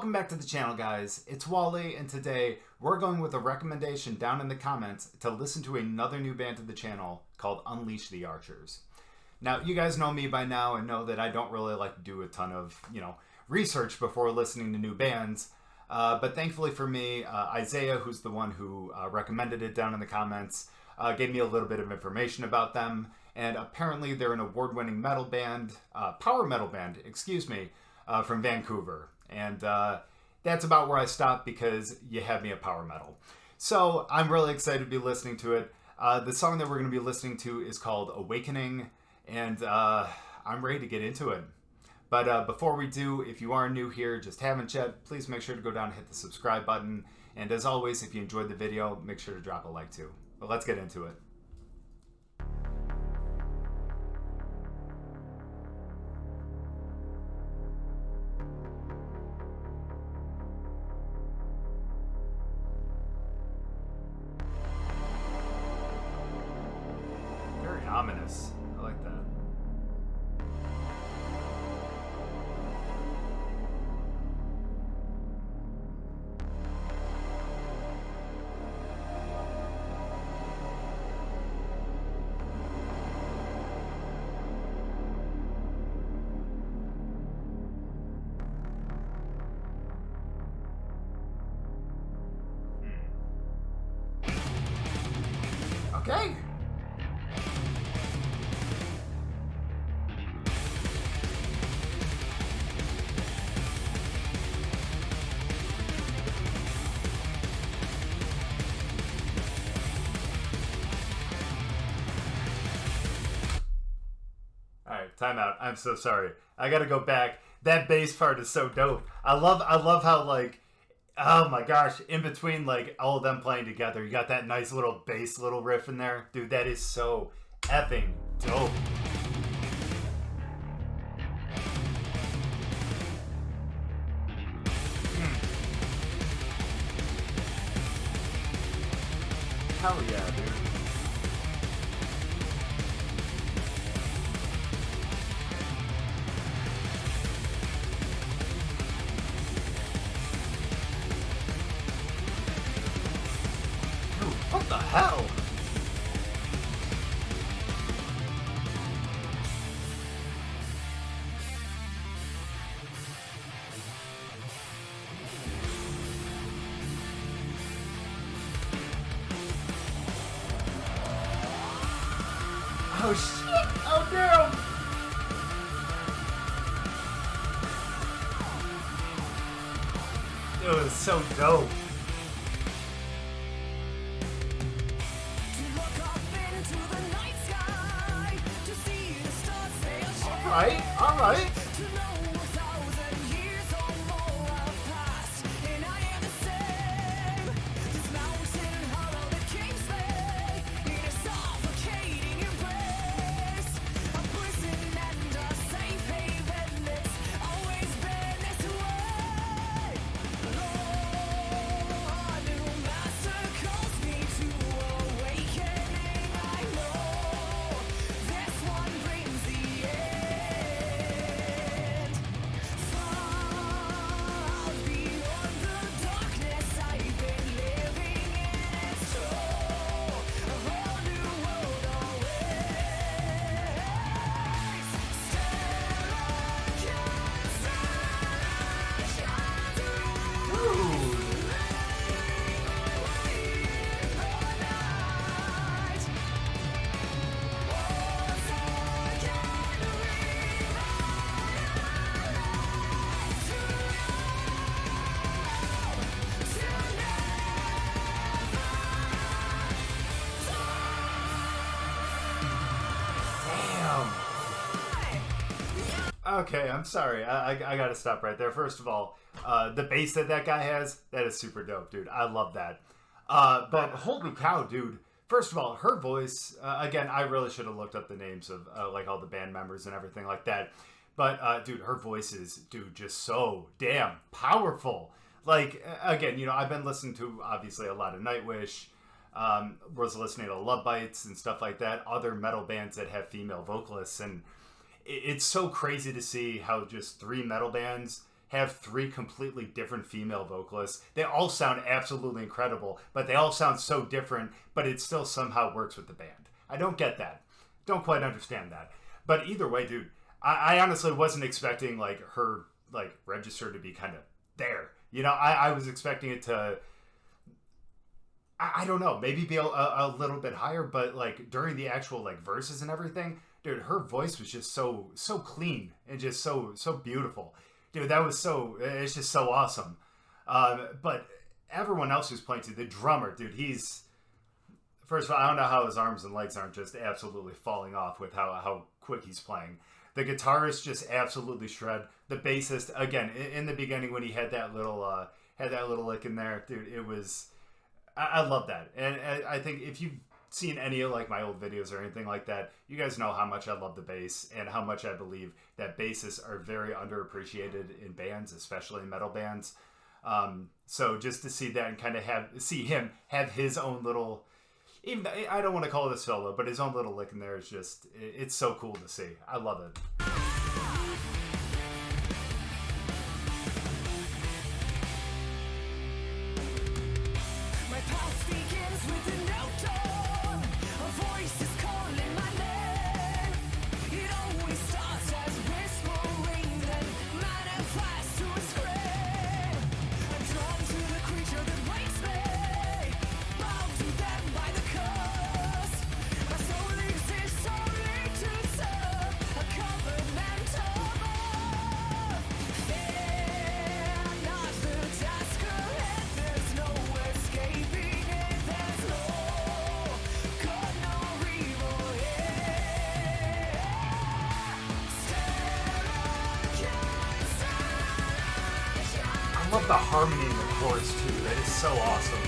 Welcome back to the channel, guys. It's Wally, and today we're going with a recommendation down in the comments to listen to another new band to the channel called Unleash the Archers. Now, you guys know me by now and know that I don't really like to do a ton of, research before listening to new bands. But thankfully for me, Isaiah, who's the one who recommended it down in the comments, gave me a little bit of information about them. And apparently they're an award-winning metal band, power metal band, from Vancouver. And that's about where I stopped because you had me at power metal. So I'm really excited to be listening to it. The song that we're going to be listening to is called Awakening, and I'm ready to get into it. But before we do, if you are new here, just haven't yet, please make sure to go down and hit the subscribe button. And as always, if you enjoyed the video, make sure to drop a like too. But let's get into it. Very ominous. I like that. Okay. Alright, time out. I'm so sorry. I gotta go back. That bass part is so dope. I love how, like, oh my gosh, in between, like, all of them playing together, you got that nice little bass little riff in there. Dude, that is so effing dope. Hell yeah, dude. What the hell? Oh shit! Oh damn! It was so dope. All right. Okay, I'm sorry. I gotta stop right there. First of all, the bass that guy has, that is super dope, dude. I love that. But holy cow, dude. First of all, her voice, again, I really should have looked up the names of, like, all the band members and everything like that. But, dude, her voice is, dude, just so damn powerful. Like, again, I've been listening to, obviously, a lot of Nightwish. Was listening to Love Bites and stuff like that. Other metal bands that have female vocalists. And it's so crazy to see how just 3 metal bands have 3 completely different female vocalists. They all sound absolutely incredible, but they all sound so different, but it still somehow works with the band. I don't get that. Don't quite understand that. But either way, dude, I honestly wasn't expecting like her like register to be kind of there. You know, I was expecting it to, I don't know, maybe be a little bit higher, but like during the actual like verses and everything, dude, her voice was just so clean and just so beautiful. Dude, it's just so awesome. But everyone else who's playing too, the drummer, dude, first of all, I don't know how his arms and legs aren't just absolutely falling off with how quick he's playing. The guitarist just absolutely shred. The bassist, again, in the beginning when he had that little lick in there, dude, it was, I love that. And I think if you've seen any of like my old videos or anything like that, you guys know how much I love the bass and how much I believe that bassists are very underappreciated in bands, especially in metal bands. So just to see that and kind of see him have his own little, even I don't want to call it a solo, but his own little lick in there is just, it's so cool to see. I love it. I love the harmony in the chorus too. That is so awesome.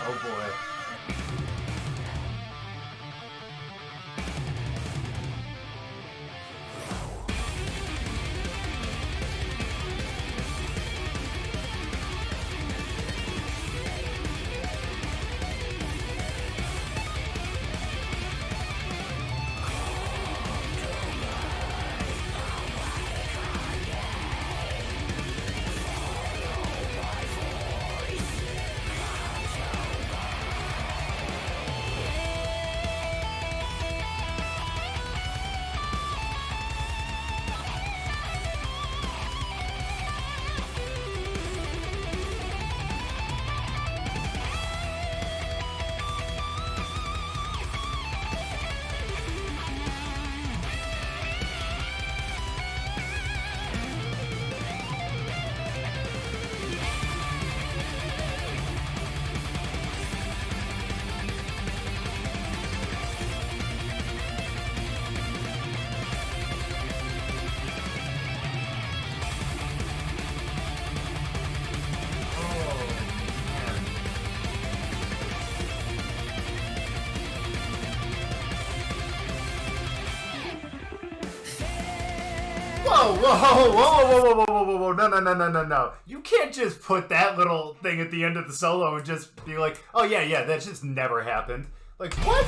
Oh boy. Whoa, no. You can't just put that little thing at the end of the solo and just be like, oh yeah, that just never happened. Like, what?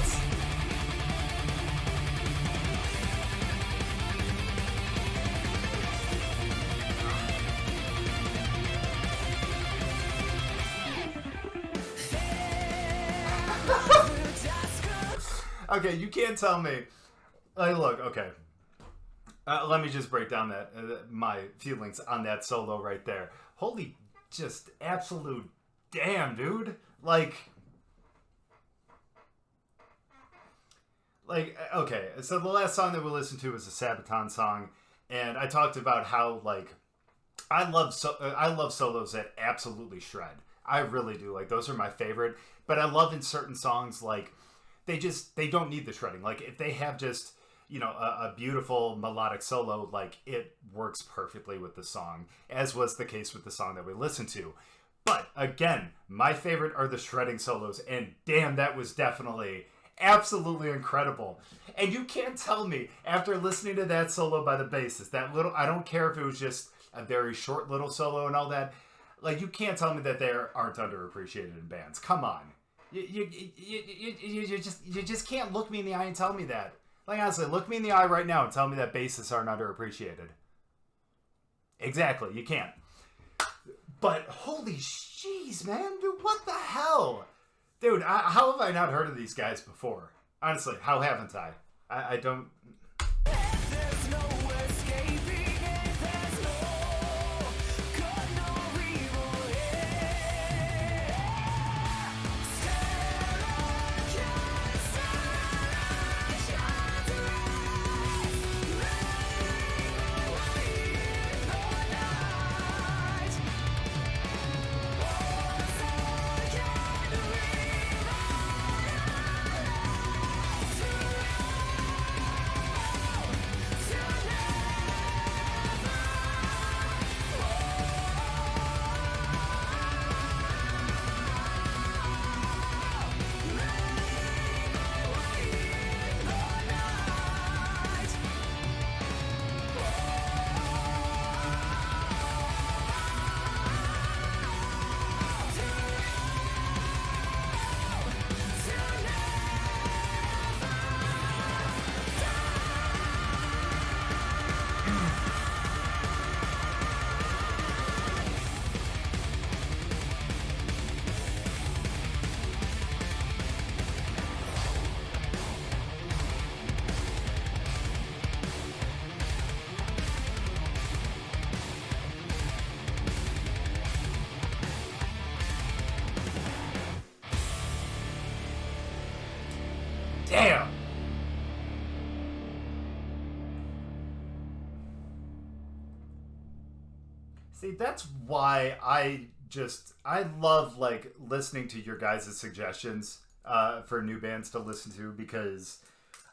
Okay, you can't tell me. Like, look, okay. Let me just break down my feelings on that solo right there. Holy, just absolute damn, dude. Like, okay, so the last song that we listened to was a Sabaton song, and I talked about how, like, I love solos that absolutely shred. I really do. Like, those are my favorite. But I love in certain songs, like, they don't need the shredding. Like, if they have just, you know, a beautiful melodic solo, like, it works perfectly with the song, as was the case with the song that we listened to. But again, my favorite are the shredding solos, and damn, that was definitely Absolutely incredible. And you can't tell me, after listening to that solo by the bassist, that little, I don't care if it was just a very short little solo and all that, like, you can't tell me that they aren't underappreciated in bands. Come on. You just can't look me in the eye and tell me that. Like, honestly, look me in the eye right now and tell me that bassists aren't underappreciated. Exactly, you can't. But holy jeez, man, dude, what the hell? Dude, how have I not heard of these guys before? Honestly, how haven't I? I don't... There's no escaping it, there's no good, no evil here. Starlight, starlight, shines away in the night. Oh, the sun can Damn! See, that's why I love, like, listening to your guys' suggestions for new bands to listen to, because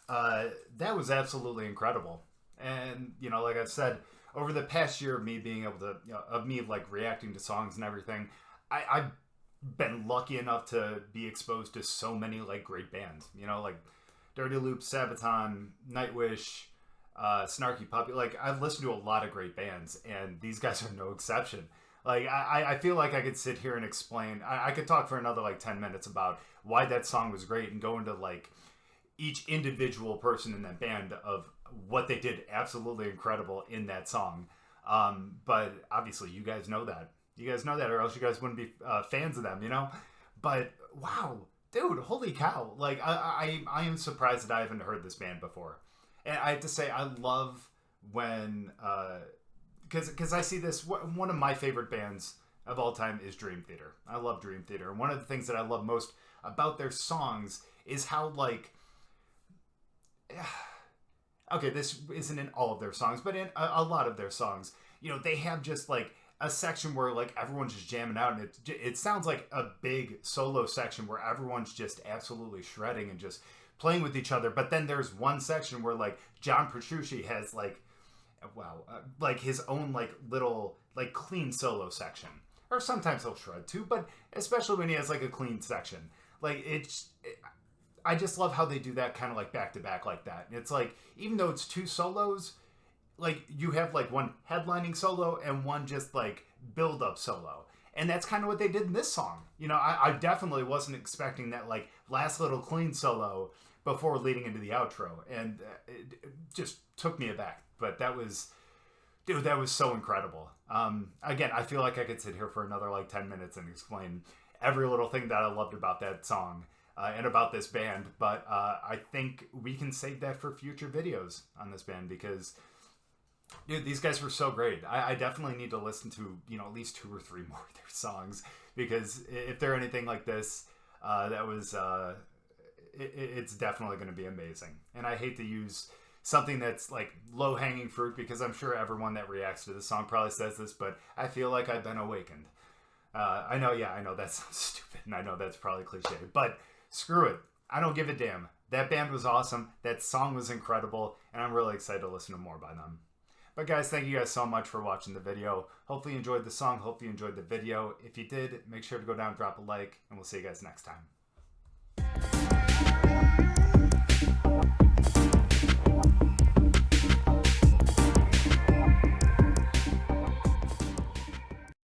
that was absolutely incredible. And, you know, like I said, over the past year of me being able to, you know, of me, like, reacting to songs and everything, I've been lucky enough to be exposed to so many, like, great bands. You know, like Dirty Loop, Sabaton, Nightwish, Snarky Puppy. Like, I've listened to a lot of great bands, and these guys are no exception. Like, I feel like I could sit here and explain. I could talk for another, like, 10 minutes about why that song was great and go into, like, each individual person in that band of what they did absolutely incredible in that song. But obviously, you guys know that. You guys know that, or else you guys wouldn't be fans of them, you know? But, wow, dude, holy cow. Like, I am surprised that I haven't heard this band before. And I have to say, I love when, because I see this, one of my favorite bands of all time is Dream Theater. I love Dream Theater. And one of the things that I love most about their songs is how, like, okay, this isn't in all of their songs, but in a lot of their songs, you know, they have just, like, a section where, like, everyone's just jamming out, and it sounds like a big solo section where everyone's just absolutely shredding and just playing with each other. But then there's one section where, like, John Petrucci has, like, like his own, like, little, like, clean solo section. Or sometimes he'll shred too, but especially when he has, like, a clean section. Like, I just love how they do that kind of, like, back to back like that. And it's like, even though it's two solos, like, you have, like, one headlining solo and one just, like, build-up solo. And that's kind of what they did in this song. You know, I definitely wasn't expecting that, like, last little clean solo before leading into the outro. And it just took me aback. But that was, dude, that was so incredible. Again, I feel like I could sit here for another, like, 10 minutes and explain every little thing that I loved about that song and about this band. But I think we can save that for future videos on this band, because, dude, these guys were so great. I definitely need to listen to, you know, at least 2 or 3 more of their songs, because if they're anything like this, it's definitely going to be amazing. And I hate to use something that's, like, low-hanging fruit, because I'm sure everyone that reacts to this song probably says this, but I feel like I've been awakened. I know that sounds stupid, and I know that's probably cliche, but screw it. I don't give a damn. That band was awesome. That song was incredible, and I'm really excited to listen to more by them. But guys, thank you guys so much for watching the video. Hopefully you enjoyed the song. Hopefully you enjoyed the video. If you did, make sure to go down and drop a like, and we'll see you guys next time.